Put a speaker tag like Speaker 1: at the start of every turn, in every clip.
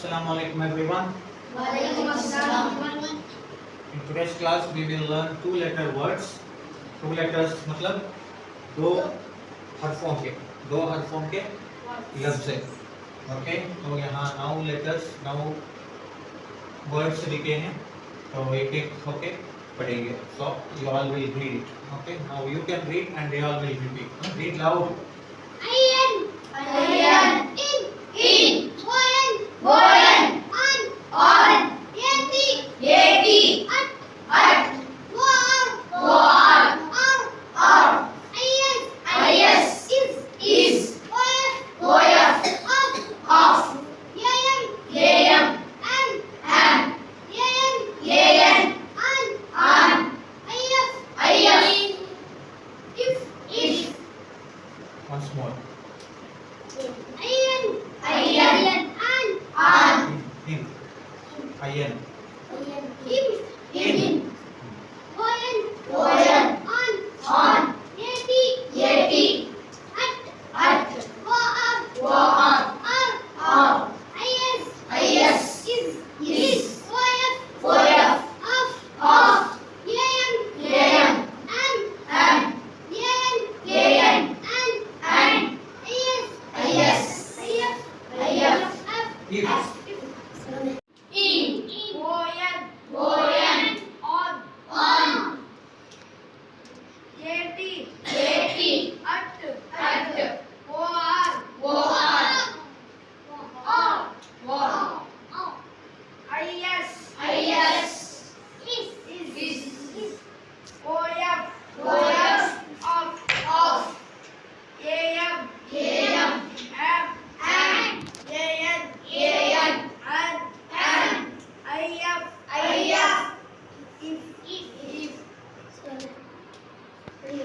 Speaker 1: Assalamu alaikum everyone.
Speaker 2: Walaikum assalam.
Speaker 1: In today's class we will learn two letter words. Two letters मतलब दो हरफों के लफ्ज़ हैं. Okay, तो यहाँ नाउ लेटर्स नाउ वर्ड्स लिखे हैं, तो एक एक होके पढ़ेंगे. So you all will read it. Okay, now you can read and they all will repeat. Read loud.
Speaker 2: Ayan. In. Boyan. On. Yeti. At. War. Ayas. Is. Of. Yam. Am. An. If.
Speaker 1: Once more.
Speaker 2: Ayan. An.
Speaker 1: In. Ayan.
Speaker 2: In. Boyan. On. Yeti. At. War. Ayas. Is. Of. Yam. Am. An.
Speaker 1: If.
Speaker 2: In. Boyan. On. Yeti. At. War. Ayas. Is. Of. Yam. Am. An. If.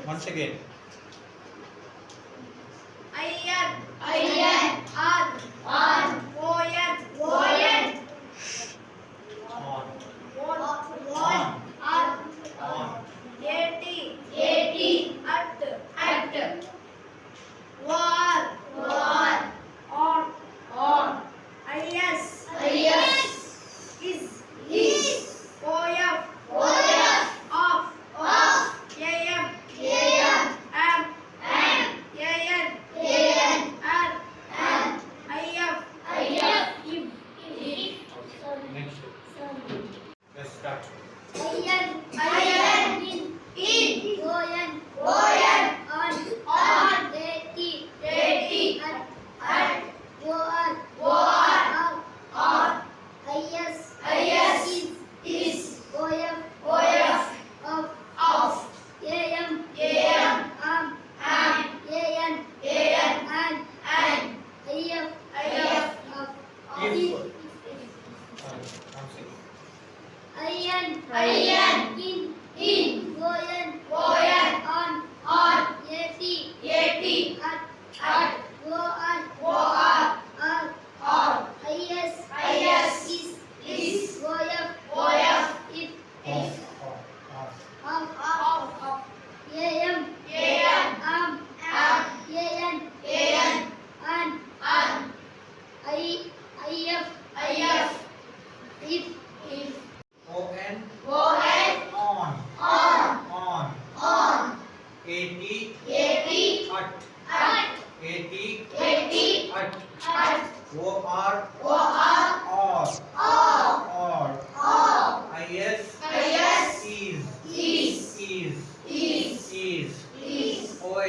Speaker 1: Once again.
Speaker 2: Ayan. On. Boyan.
Speaker 1: On.
Speaker 2: On.
Speaker 1: On.
Speaker 2: Yeti. At. War. On. Ayas. Is. Of. Yam. Am. An. If.
Speaker 1: Next. Let's start.
Speaker 2: Ayan. In. Boyan. On. Yeti. At. War. Ayas. Is. Of. Yam. Am. An.
Speaker 1: If.
Speaker 2: Ayan. In. Boyan. On. Yeti. At. War. Ayas. Is. If. Of. Yam. Am. An. If.
Speaker 1: O-N.
Speaker 2: Boyan.
Speaker 1: On.
Speaker 2: On.
Speaker 1: Yeti.
Speaker 2: At.
Speaker 1: Yeti. At. War. Or. Ayas. Is. Of.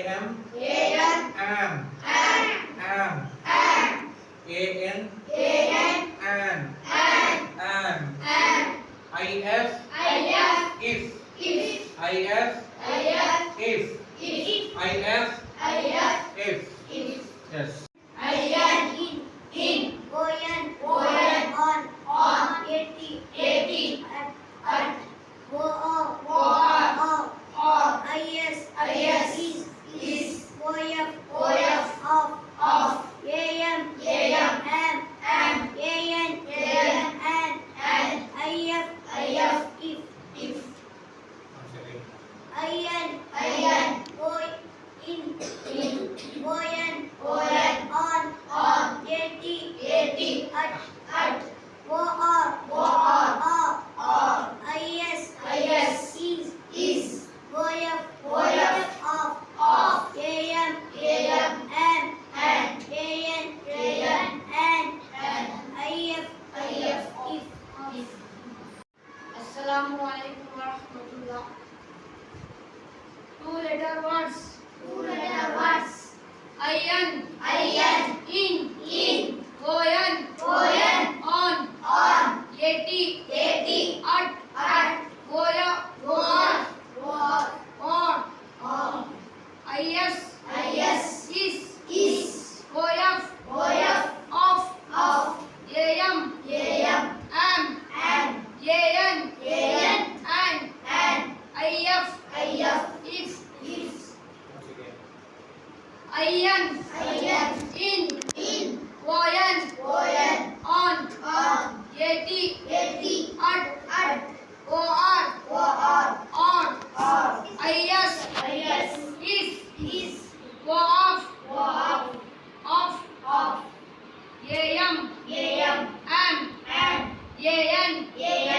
Speaker 1: Am. Am. An. If. If. Yes.
Speaker 2: Ayan. In. Boyan. On. Yeti. At. War. Ayas. Is. Of. Yam. Am. If.
Speaker 1: Once again.
Speaker 2: Ayan. In. is
Speaker 3: OF
Speaker 2: of
Speaker 3: AM
Speaker 2: am
Speaker 3: AM
Speaker 2: and
Speaker 3: AN
Speaker 2: and
Speaker 3: IF
Speaker 2: if
Speaker 1: Once again.
Speaker 3: IN
Speaker 2: in
Speaker 3: ON on
Speaker 2: on
Speaker 3: AT at OR on IS is OF AM
Speaker 2: am
Speaker 3: AN
Speaker 2: and